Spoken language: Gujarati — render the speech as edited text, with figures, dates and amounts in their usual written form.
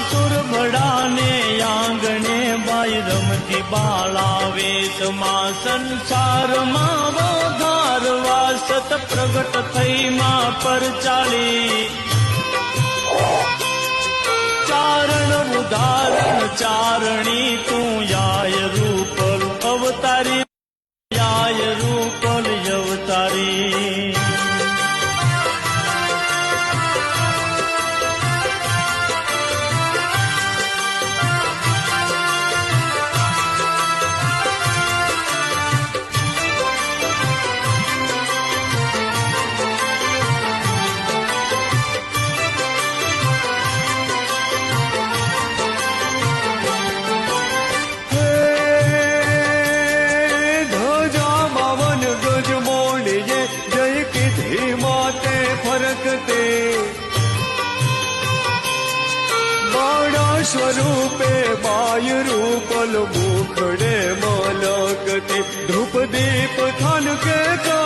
સુરભડાને આંગણે બાઈ રમતી બાળા વેશમાં સંસારમાં વધારવા સત પ્રગટ થઈ માં પર ચાલી ચારણ ઉદાહરણ ચારણી તું યાય રૂપલ અવતારી યાય રૂપલ અવતારી સ્વરૂપે બાય રૂપલ મુખડે મલકતી ધૂપ દીપ થાન કે